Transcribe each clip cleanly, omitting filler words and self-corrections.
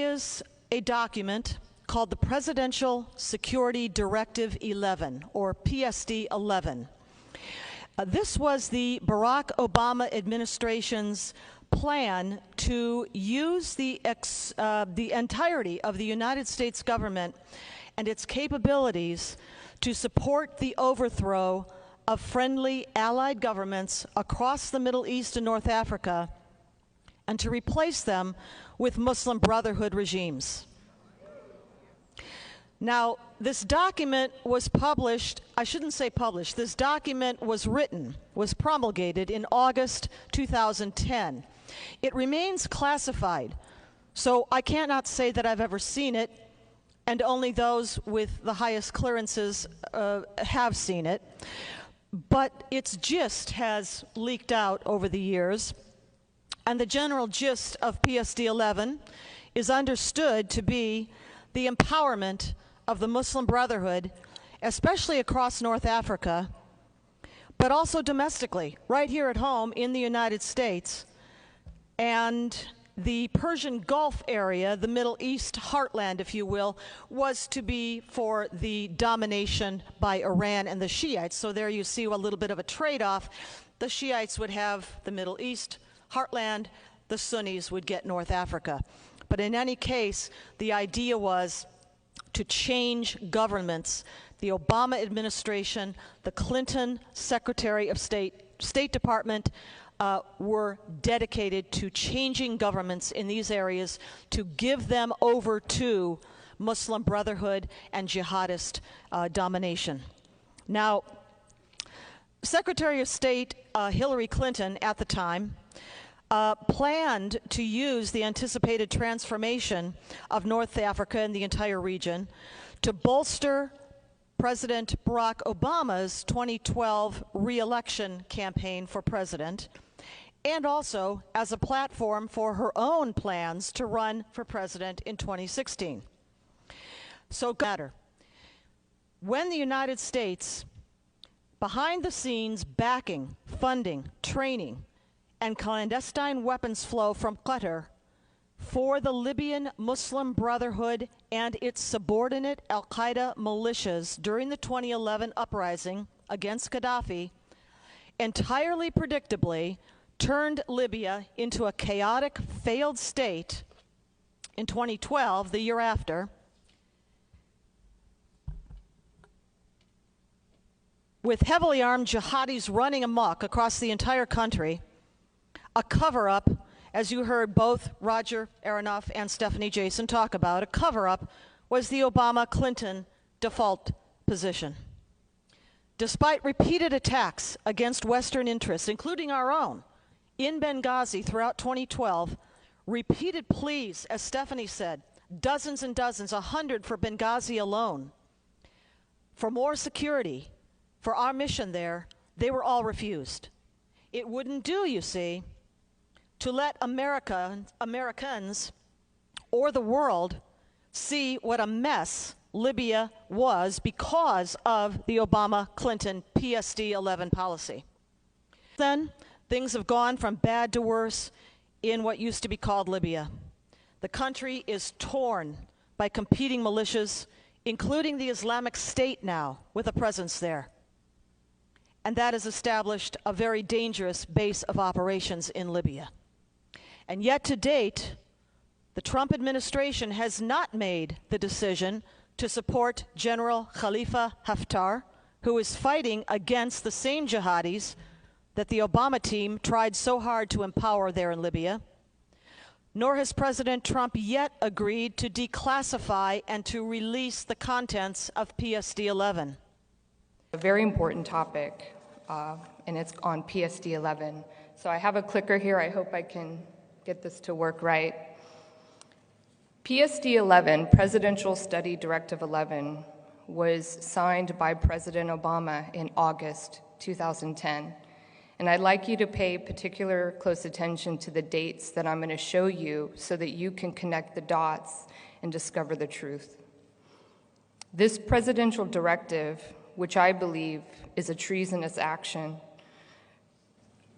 is a document called the Presidential Security Directive 11, or PSD 11. This was the Barack Obama administration's plan to use the entirety of the United States government and its capabilities to support the overthrow of friendly allied governments across the Middle East and North Africa, and to replace them with Muslim Brotherhood regimes. Now, this document was published, I shouldn't say published, this document was written, was promulgated in August 2010. It remains classified, so I cannot say that I've ever seen it, and only those with the highest clearances have seen it. But its gist has leaked out over the years, and the general gist of PSD 11 is understood to be the empowerment of the Muslim Brotherhood, especially across North Africa, but also domestically, right here at home in the United States, and the Persian Gulf area, the Middle East heartland, if you will, was to be for the domination by Iran and the Shiites. So there you see a little bit of a trade-off. The Shiites would have the Middle East heartland, the Sunnis would get North Africa. But in any case, the idea was to change governments. The Obama administration, the Clinton Secretary of State Department, were dedicated to changing governments in these areas to give them over to Muslim Brotherhood and jihadist domination. Now, Secretary of State Hillary Clinton at the time planned to use the anticipated transformation of North Africa and the entire region to bolster President Barack Obama's 2012 re-election campaign for president, and also as a platform for her own plans to run for president in 2016. So, when the United States, behind the scenes backing, funding, training, and clandestine weapons flow from Qatar for the Libyan Muslim Brotherhood and its subordinate al-Qaeda militias during the 2011 uprising against Gaddafi, entirely predictably turned Libya into a chaotic, failed state in 2012, the year after, with heavily armed jihadis running amok across the entire country. A cover-up, as you heard both Roger Aronoff and Stephanie Jason talk about, a cover-up was the Obama-Clinton default position. Despite repeated attacks against Western interests, including our own, in Benghazi throughout 2012, repeated pleas, as Stephanie said, dozens and dozens, 100 for Benghazi alone, for more security, for our mission there, they were all refused. It wouldn't do, you see, to let Americans or the world see what a mess Libya was because of the Obama-Clinton PSD 11 policy. Then, things have gone from bad to worse in what used to be called Libya. The country is torn by competing militias, including the Islamic State now, with a presence there. And that has established a very dangerous base of operations in Libya. And yet to date, the Trump administration has not made the decision to support General Khalifa Haftar, who is fighting against the same jihadis that the Obama team tried so hard to empower there in Libya. Nor has President Trump yet agreed to declassify and to release the contents of PSD 11. A very important topic, and it's on PSD 11. So I have a clicker here. I hope I can get this to work right. PSD 11, Presidential Study Directive 11, was signed by President Obama in August 2010. And I'd like you to pay particular close attention to the dates that I'm going to show you so that you can connect the dots and discover the truth. This presidential directive, which I believe is a treasonous action,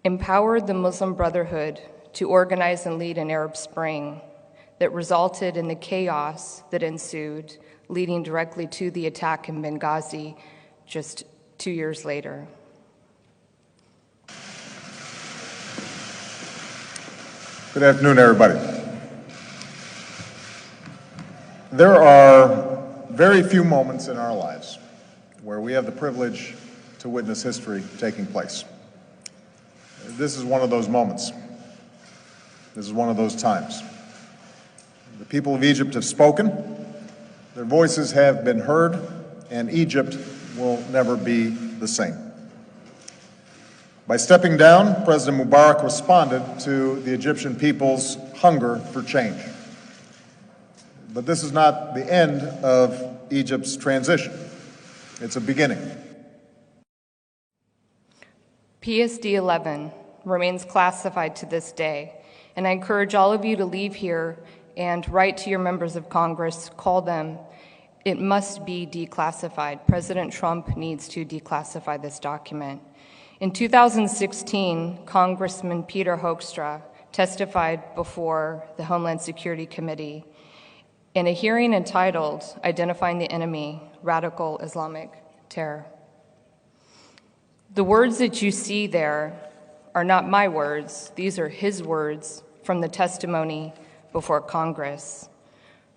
empowered the Muslim Brotherhood to organize and lead an Arab Spring that resulted in the chaos that ensued, leading directly to the attack in Benghazi just 2 years later. Good afternoon, everybody. There are very few moments in our lives where we have the privilege to witness history taking place. This is one of those moments. This is one of those times. The people of Egypt have spoken, their voices have been heard, and Egypt will never be the same. By stepping down, President Mubarak responded to the Egyptian people's hunger for change. But this is not the end of Egypt's transition. It's a beginning. PSD 11 remains classified to this day, and I encourage all of you to leave here and write to your members of Congress, call them. It must be declassified. President Trump needs to declassify this document. In 2016, Congressman Peter Hoekstra testified before the Homeland Security Committee in a hearing entitled Identifying the Enemy, Radical Islamic Terror. The words that you see there are not my words. These are his words from the testimony before Congress.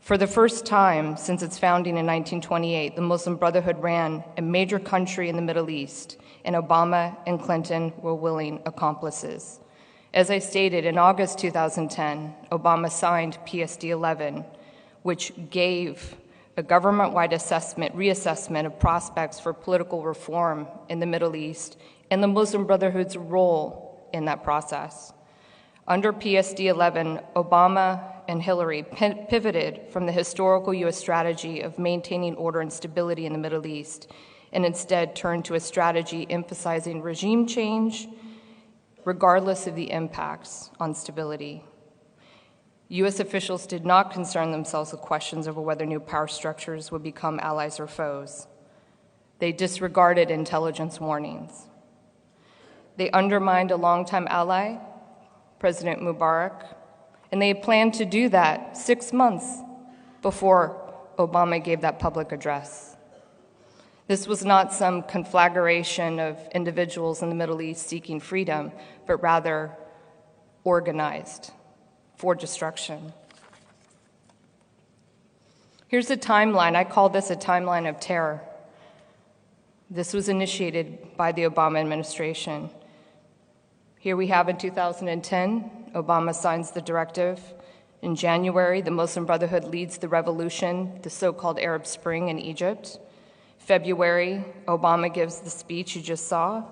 For the first time since its founding in 1928, the Muslim Brotherhood ran a major country in the Middle East, and Obama and Clinton were willing accomplices. As I stated, in August 2010, Obama signed PSD 11, which gave a government-wide reassessment of prospects for political reform in the Middle East and the Muslim Brotherhood's role in that process. Under PSD 11, Obama and Hillary pivoted from the historical U.S. strategy of maintaining order and stability in the Middle East and instead turned to a strategy emphasizing regime change regardless of the impacts on stability. U.S. officials did not concern themselves with questions over whether new power structures would become allies or foes. They disregarded intelligence warnings. They undermined a longtime ally, President Mubarak, and they planned to do that 6 months before Obama gave that public address. This was not some conflagration of individuals in the Middle East seeking freedom, but rather organized for destruction. Here's a timeline. I call this a timeline of terror. This was initiated by the Obama administration. Here we have in 2010, Obama signs the directive. In January, the Muslim Brotherhood leads the revolution, the so-called Arab Spring in Egypt. February, Obama gives the speech you just saw.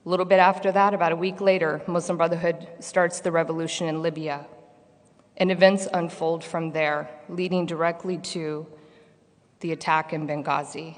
A little bit after that, about a week later, Muslim Brotherhood starts the revolution in Libya. And events unfold from there, leading directly to the attack in Benghazi.